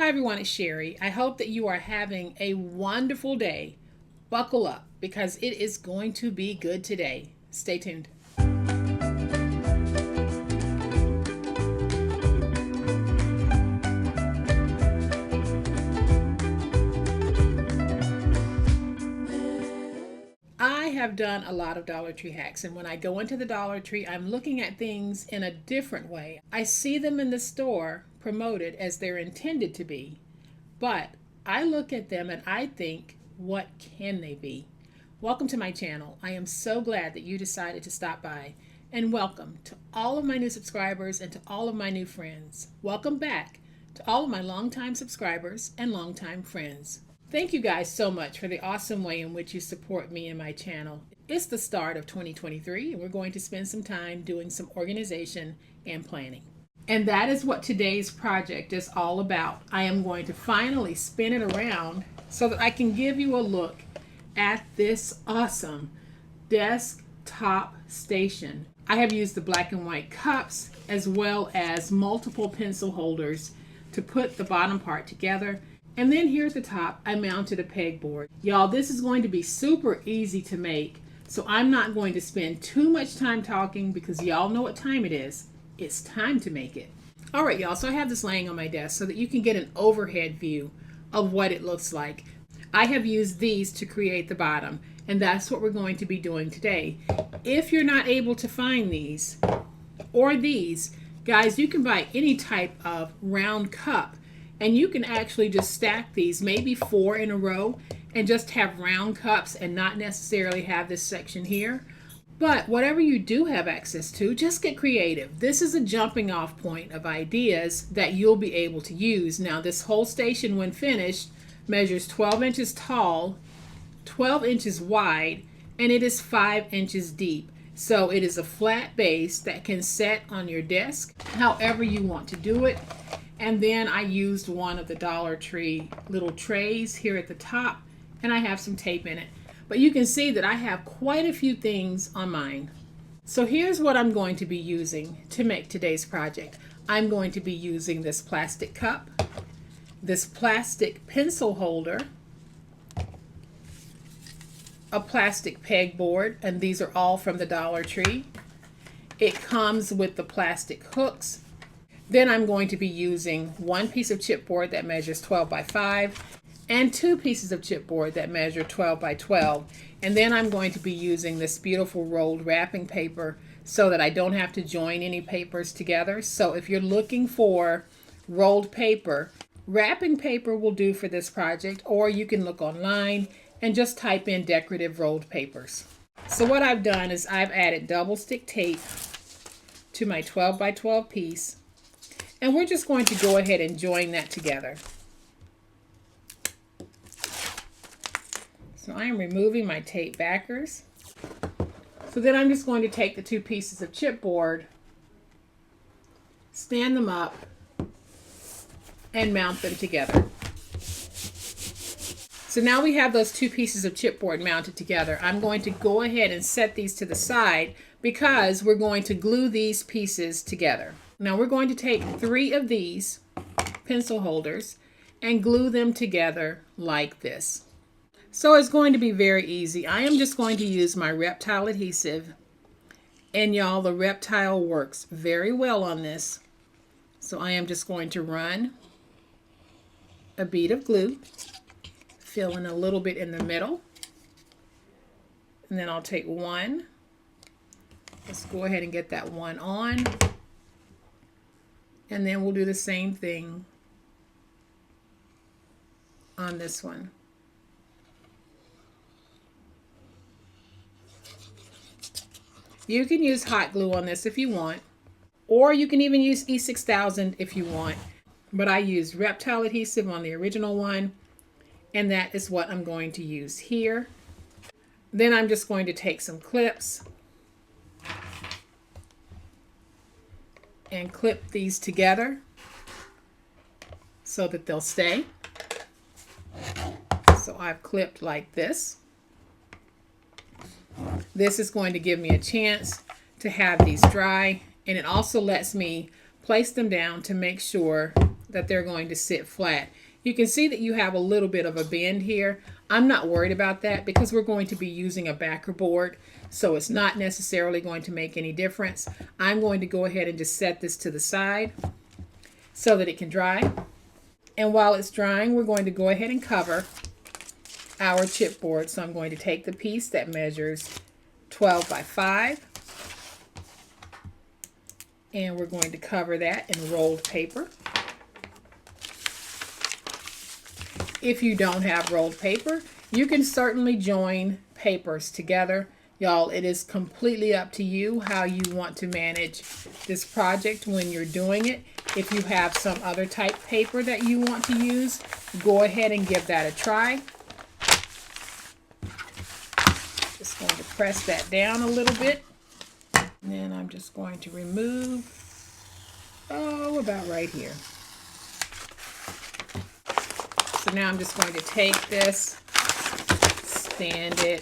everyone, it's Sherry. I hope that you are having a wonderful day. Buckle up because it is going to be good today. Stay tuned. I have done a lot of Dollar Tree hacks, and when I go into the Dollar Tree, I'm looking at things in a different way. I see them in the store promoted as they're intended to be, but I look at them and I think, what can they be? Welcome to my channel. I am so glad that you decided to stop by, and welcome to all of my new subscribers and to all of my new friends. Welcome back to all of my longtime subscribers and longtime friends. Thank you guys so much for the awesome way in which you support me and my channel. It's the start of 2023 and we're going to spend some time doing some organization and planning. And that is what today's project is all about. I am going to finally spin it around so that I can give you a look at this awesome desktop station. I have used the black and white cups as well as multiple pencil holders to put the bottom part together. And then here at the top, I mounted a pegboard. Y'all, this is going to be super easy to make, so I'm not going to spend too much time talking because y'all know what time it is. It's time to make it. All right, y'all, so I have this laying on my desk so that you can get an overhead view of what it looks like. I have used these to create the bottom, and that's what we're going to be doing today. If you're not able to find these or these, guys, you can buy any type of round cup. And you can actually just stack these, maybe 4 in a row, and just have round cups and not necessarily have this section here. But whatever you do have access to, just get creative. This is a jumping off point of ideas that you'll be able to use. Now, this whole station, when finished, measures 12 inches tall, 12 inches wide, and it is 5 inches deep. So it is a flat base that can set on your desk however you want to do it. And then I used one of the Dollar Tree little trays here at the top, and I have some tape in it. But you can see that I have quite a few things on mine. So here's what I'm going to be using to make today's project. I'm going to be using this plastic cup, this plastic pencil holder, a plastic pegboard, and these are all from the Dollar Tree. It comes with the plastic hooks. Then I'm going to be using one piece of chipboard that measures 12 by 5 and 2 pieces of chipboard that measure 12 by 12. And then I'm going to be using this beautiful rolled wrapping paper so that I don't have to join any papers together. So if you're looking for rolled paper, wrapping paper will do for this project, or you can look online and just type in decorative rolled papers. So what I've done is I've added double stick tape to my 12 by 12 piece. And we're just going to go ahead and join that together. So I am removing my tape backers. So then I'm just going to take the 2 pieces of chipboard, stand them up, and mount them together. So now we have those 2 pieces of chipboard mounted together. I'm going to go ahead and set these to the side because we're going to glue these pieces together. Now we're going to take 3 of these pencil holders and glue them together like this. So it's going to be very easy. I am just going to use my Reptile adhesive, and y'all, the Reptile works very well on this. So I am just going to run a bead of glue, fill in a little bit in the middle, and then I'll take one. Let's go ahead and get that one on. And then we'll do the same thing on this one. You can use hot glue on this if you want, or you can even use E6000 if you want. But I used Reptile adhesive on the original one, and that is what I'm going to use here. Then I'm just going to take some clips and clip these together so that they'll stay. So I've clipped like this. This is going to give me a chance to have these dry, and it also lets me place them down to make sure that they're going to sit flat. You can see that you have a little bit of a bend here. I'm not worried about that because we're going to be using a backer board, so it's not necessarily going to make any difference. I'm going to go ahead and just set this to the side so that it can dry. And while it's drying, we're going to go ahead and cover our chipboard. So I'm going to take the piece that measures 12 by 5, and we're going to cover that in rolled paper. If you don't have rolled paper, you can certainly join papers together. Y'all, it is completely up to you how you want to manage this project when you're doing it. If you have some other type paper that you want to use, go ahead and give that a try. Just going to press that down a little bit. And then I'm just going to remove, about right here. So now I'm just going to take this, stand it,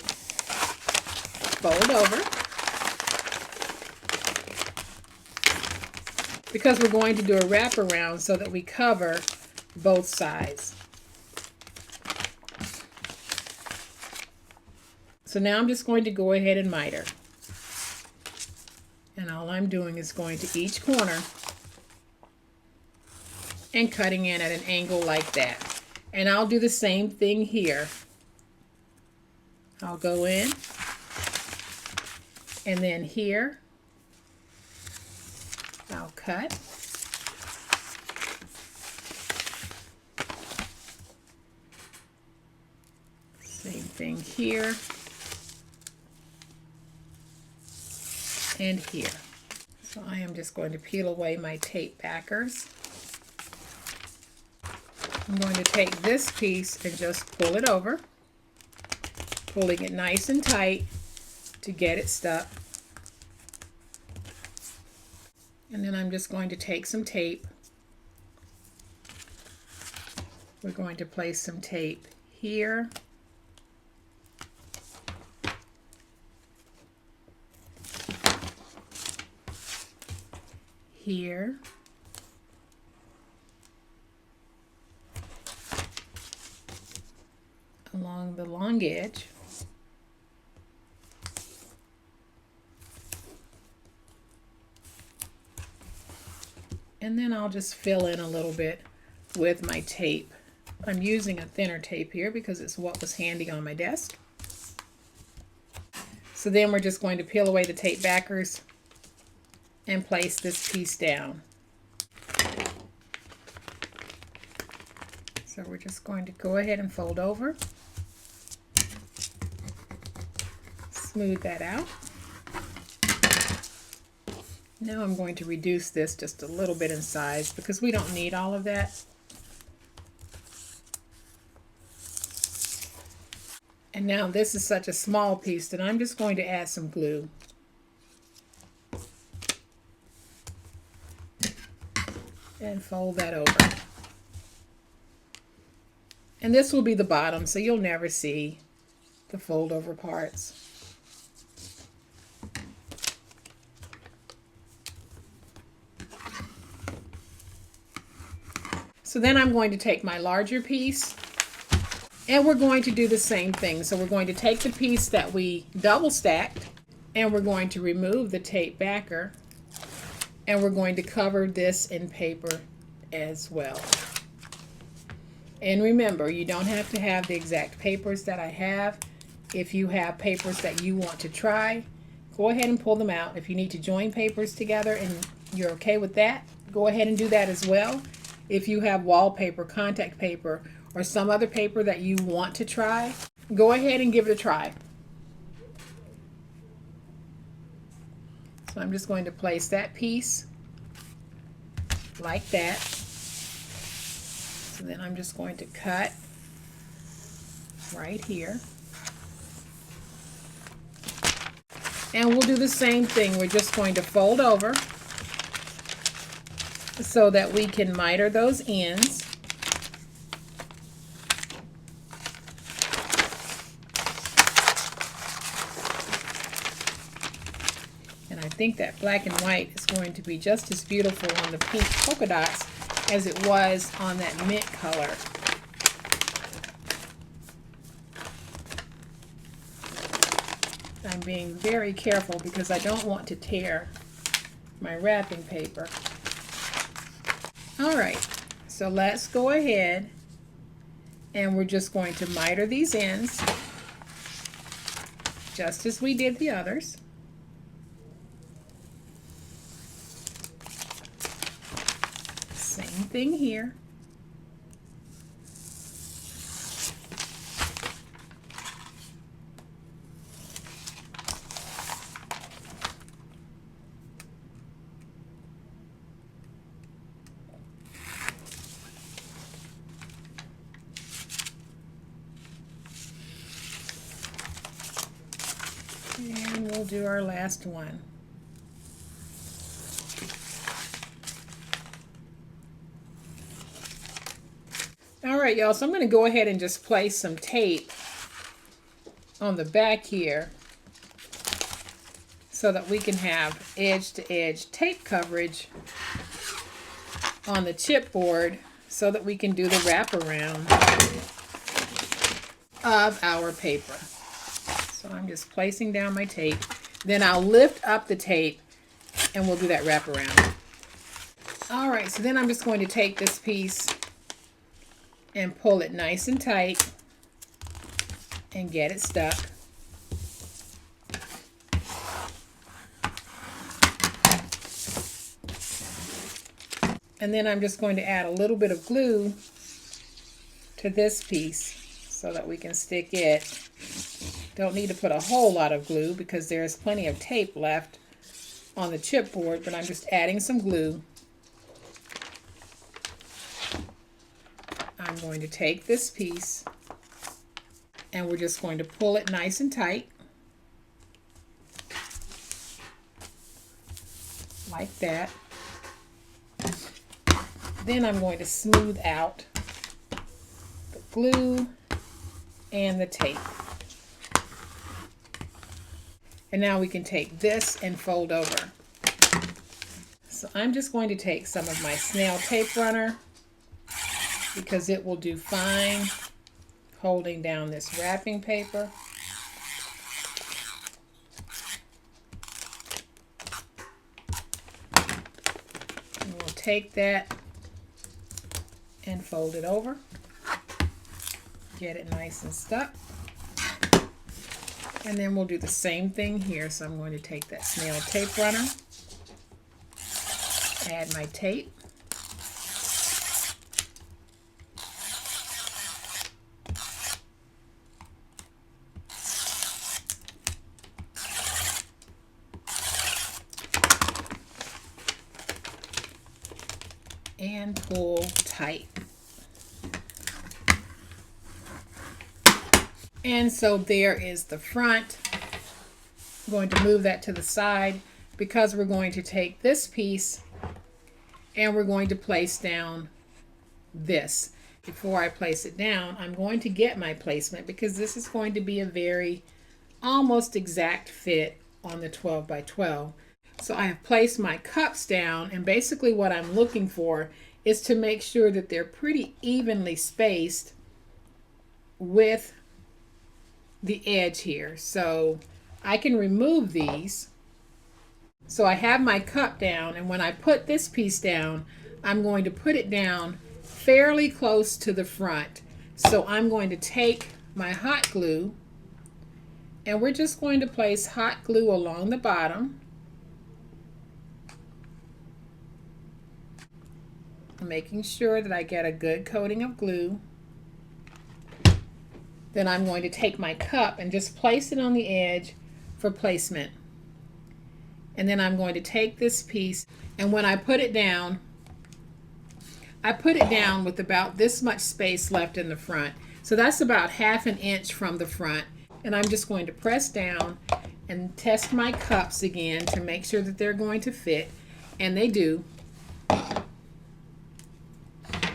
fold over. Because we're going to do a wraparound so that we cover both sides. So now I'm just going to go ahead and miter. And all I'm doing is going to each corner and cutting in at an angle like that. And I'll do the same thing here. I'll go in, and then here I'll cut. Same thing here and here. So I am just going to peel away my tape backers. I'm going to take this piece and just pull it over, pulling it nice and tight to get it stuck. And then I'm just going to take some tape. We're going to place some tape here, here, along the long edge, and then I'll just fill in a little bit with my tape. I'm using a thinner tape here because it's what was handy on my desk. So then we're just going to peel away the tape backers and place this piece down. So we're just going to go ahead and fold over, smooth that out. Now I'm going to reduce this just a little bit in size because we don't need all of that. And now this is such a small piece that I'm just going to add some glue. And fold that over. And this will be the bottom, so you'll never see the fold over parts. So then I'm going to take my larger piece and we're going to do the same thing. So we're going to take the piece that we double stacked and we're going to remove the tape backer and we're going to cover this in paper as well. And remember, you don't have to have the exact papers that I have. If you have papers that you want to try, go ahead and pull them out. If you need to join papers together and you're okay with that, go ahead and do that as well. If you have wallpaper, contact paper, or some other paper that you want to try, go ahead and give it a try. So I'm just going to place that piece like that. So then I'm just going to cut right here. And we'll do the same thing. We're just going to fold over so that we can miter those ends. And I think that black and white is going to be just as beautiful on the pink polka dots as it was on that mint color. I'm being very careful because I don't want to tear my wrapping paper. All right, so let's go ahead and we're just going to miter these ends just as we did the others. Same thing here. And we'll do our last one. All right, y'all, so I'm going to go ahead and just place some tape on the back here so that we can have edge-to-edge tape coverage on the chipboard so that we can do the wraparound of our paper. So I'm just placing down my tape. Then I'll lift up the tape and we'll do that wraparound. All right, so then I'm just going to take this piece and pull it nice and tight and get it stuck. And then I'm just going to add a little bit of glue to this piece so that we can stick it. Don't need to put a whole lot of glue because there's plenty of tape left on the chipboard, but I'm just adding some glue. I'm going to take this piece and we're just going to pull it nice and tight, like that. Then I'm going to smooth out the glue and the tape. And now we can take this and fold over. So I'm just going to take some of my snail tape runner because it will do fine holding down this wrapping paper. And we'll take that and fold it over. Get it nice and stuck. And then we'll do the same thing here. So I'm going to take that snail tape runner, add my tape, and pull tight. And so there is the front. I'm going to move that to the side because we're going to take this piece and we're going to place down this. Before I place it down, I'm going to get my placement because this is going to be a very almost exact fit on the 12 by 12. So I have placed my cups down, and basically what I'm looking for is to make sure that they're pretty evenly spaced with the edge here. So I can remove these. So I have my cup down, and when I put this piece down, I'm going to put it down fairly close to the front. So I'm going to take my hot glue, and we're just going to place hot glue along the bottom, making sure that I get a good coating of glue. Then I'm going to take my cup and just place it on the edge for placement. And then I'm going to take this piece, and when I put it down, I put it down with about this much space left in the front. So that's about 1/2 inch from the front. And I'm just going to press down and test my cups again to make sure that they're going to fit, and they do.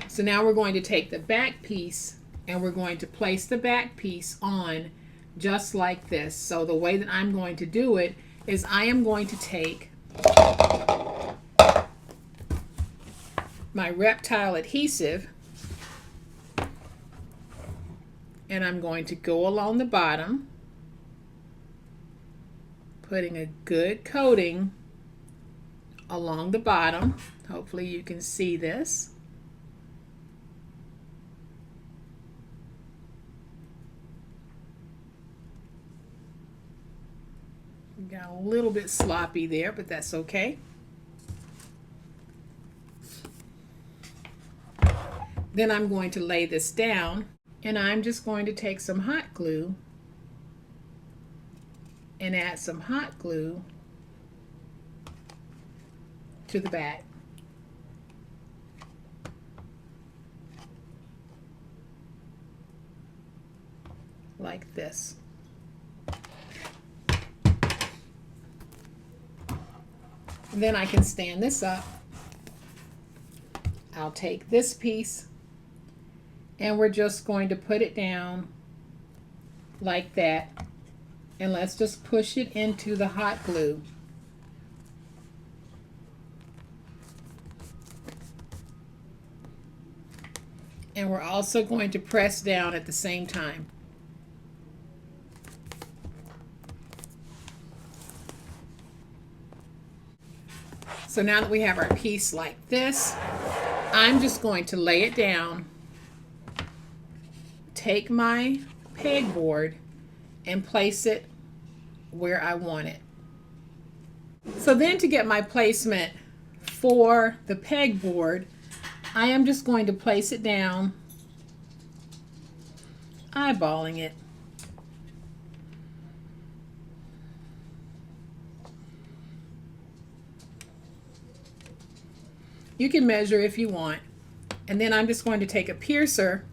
So now we're going to take the back piece and we're going to place the back piece on just like this. So the way that I'm going to do it is I am going to take my reptile adhesive, and I'm going to go along the bottom, putting a good coating along the bottom. Hopefully you can see this. Got a little bit sloppy there, but that's okay. Then I'm going to lay this down, and I'm just going to take some hot glue and add some hot glue to the back. Like this. And then I can stand this up. I'll take this piece and we're just going to put it down like that, and let's just push it into the hot glue. And we're also going to press down at the same time. So now that we have our piece like this, I'm just going to lay it down, take my pegboard, and place it where I want it. So then to get my placement for the pegboard, I am just going to place it down, eyeballing it. You can measure if you want. And then I'm just going to take a piercer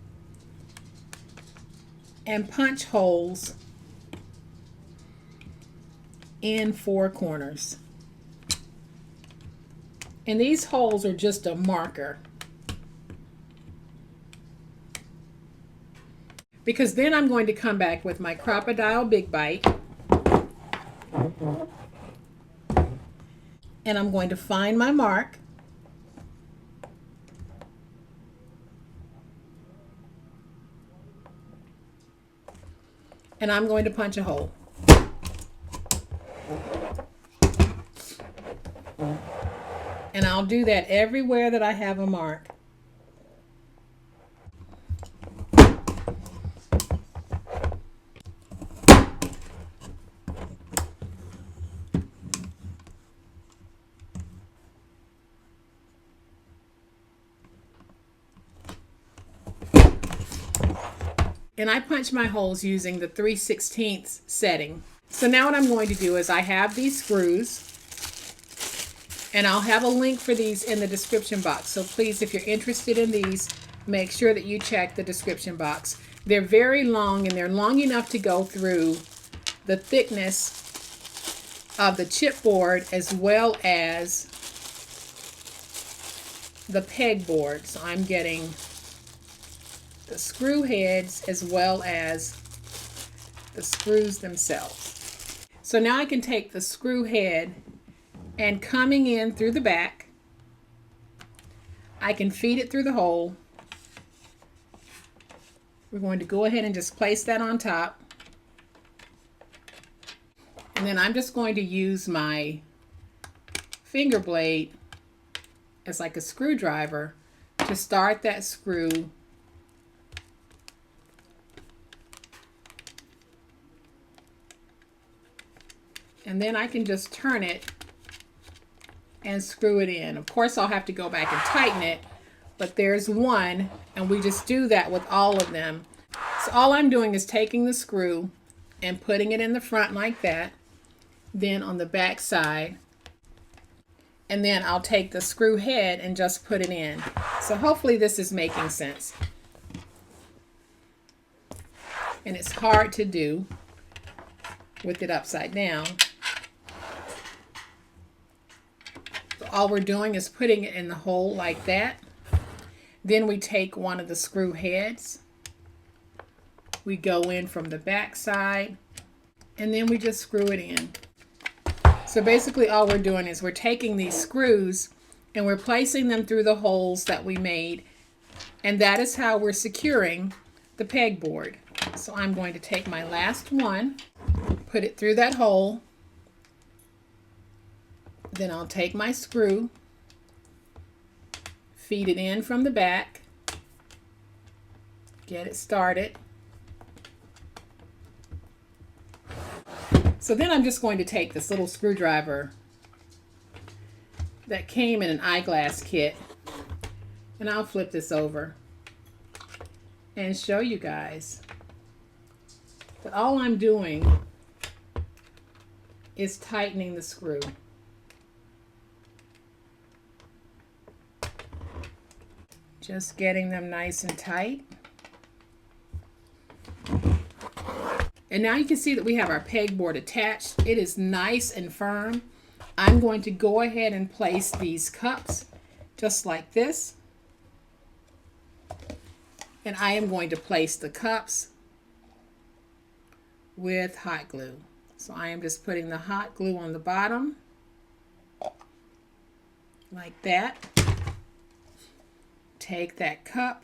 and punch holes in 4 corners. And these holes are just a marker, because then I'm going to come back with my Crocodile Big Bite and I'm going to find my mark. And I'm going to punch a hole. And I'll do that everywhere that I have a mark. And I punch my holes using the 3/16 setting. So now what I'm going to do is I have these screws, and I'll have a link for these in the description box. So please, if you're interested in these, make sure that you check the description box. They're very long, and they're long enough to go through the thickness of the chipboard as well as the pegboard. So I'm getting the screw heads as well as the screws themselves. So now I can take the screw head, and coming in through the back, I can feed it through the hole. We're going to go ahead and just place that on top. And then I'm just going to use my finger blade as like a screwdriver to start that screw and then I can just turn it and screw it in. Of course, I'll have to go back and tighten it, but there's one, and we just do that with all of them. So all I'm doing is taking the screw and putting it in the front like that, then on the back side, and then I'll take the screw head and just put it in. So hopefully this is making sense. And it's hard to do with it upside down. All we're doing is putting it in the hole like that. Then we take one of the screw heads. We go in from the back side, and then we just screw it in. So basically all we're doing is we're taking these screws and we're placing them through the holes that we made, and that is how we're securing the pegboard. So I'm going to take my last one, put it through that hole, then I'll take my screw, feed it in from the back, get it started. So then I'm just going to take this little screwdriver that came in an eyeglass kit, and I'll flip this over and show you guys that all I'm doing is tightening the screw. Just getting them nice and tight. And now you can see that we have our pegboard attached. It is nice and firm. I'm going to go ahead and place these cups just like this. And I am going to place the cups with hot glue. So I am just putting the hot glue on the bottom like that. Take that cup,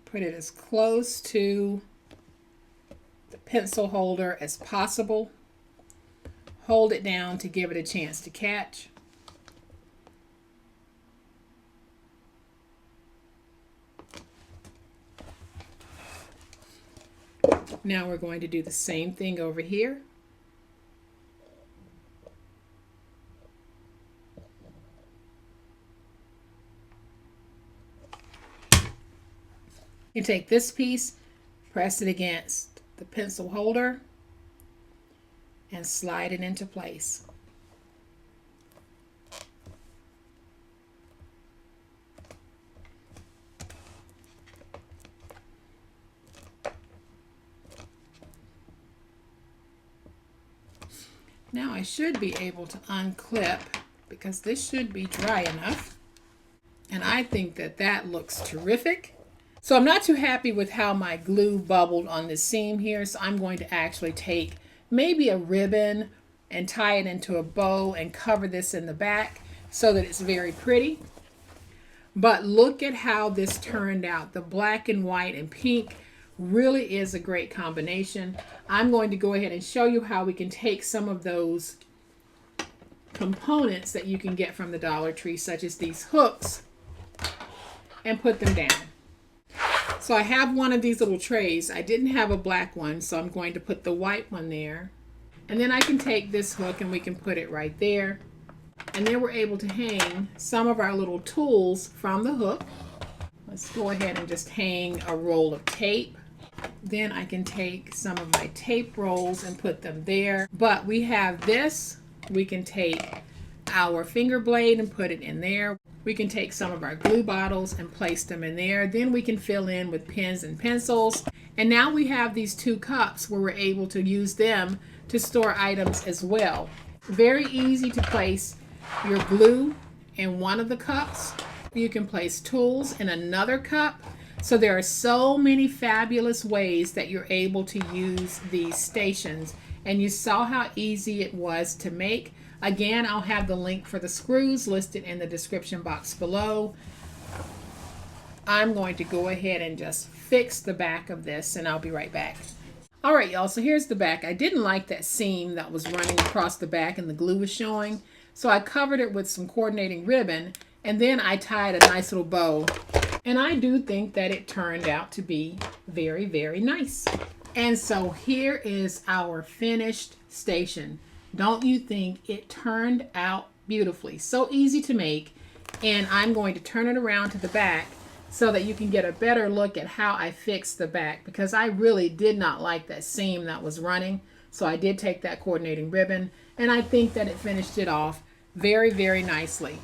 put it as close to the pencil holder as possible. Hold it down to give it a chance to catch. Now we're going to do the same thing over here. You take this piece, press it against the pencil holder, and slide it into place. Now I should be able to unclip because this should be dry enough. And I think that that looks terrific. So I'm not too happy with how my glue bubbled on the seam here, so I'm going to actually take maybe a ribbon and tie it into a bow and cover this in the back so that it's very pretty. But look at how this turned out. The black and white and pink really is a great combination. I'm going to go ahead and show you how we can take some of those components that you can get from the Dollar Tree, such as these hooks, and put them down. So I have one of these little trays. I didn't have a black one, so I'm going to put the white one there. And then I can take this hook and we can put it right there. And then we're able to hang some of our little tools from the hook. Let's go ahead and just hang a roll of tape. Then I can take some of my tape rolls and put them there. But we have this. We can take our finger blade and put it in there. We can take some of our glue bottles and place them in there. Then we can fill in with pens and pencils. And now we have these two cups where we're able to use them to store items as well. Very easy to place your glue in one of the cups. You can place tools in another cup. So there are so many fabulous ways that you're able to use these stations. And you saw how easy it was to make. Again, I'll have the link for the screws listed in the description box below. I'm going to go ahead and just fix the back of this and I'll be right back. All right, y'all, so here's the back. I didn't like that seam that was running across the back and the glue was showing. So I covered it with some coordinating ribbon and then I tied a nice little bow. And I do think that it turned out to be very, very nice. And so here is our finished station. Don't you think it turned out beautifully? So easy to make. And I'm going to turn it around to the back so that you can get a better look at how I fixed the back, because I really did not like that seam that was running. So I did take that coordinating ribbon and I think that it finished it off very, very nicely.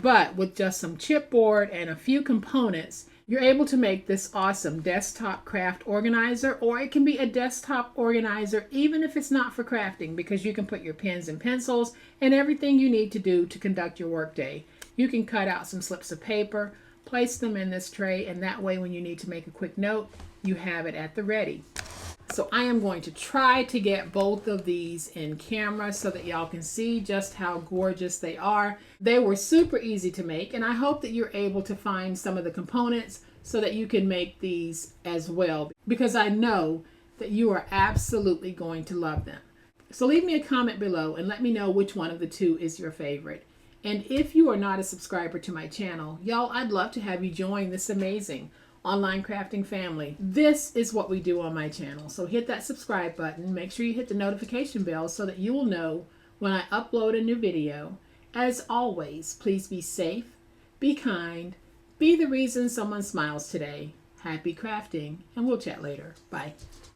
But with just some chipboard and a few components, you're able to make this awesome desktop craft organizer, or it can be a desktop organizer even if it's not for crafting, because you can put your pens and pencils and everything you need to do to conduct your workday. You can cut out some slips of paper, place them in this tray, and that way when you need to make a quick note, you have it at the ready. So I am going to try to get both of these in camera so that y'all can see just how gorgeous they are. They were super easy to make, and I hope that you're able to find some of the components so that you can make these as well, because I know that you are absolutely going to love them. So leave me a comment below and let me know which one of the two is your favorite. And if you are not a subscriber to my channel, y'all, I'd love to have you join this amazing online crafting family. This is what we do on my channel. So hit that subscribe button. Make sure you hit the notification bell so that you will know when I upload a new video. As always, please be safe, be kind, be the reason someone smiles today. Happy crafting, and we'll chat later. Bye.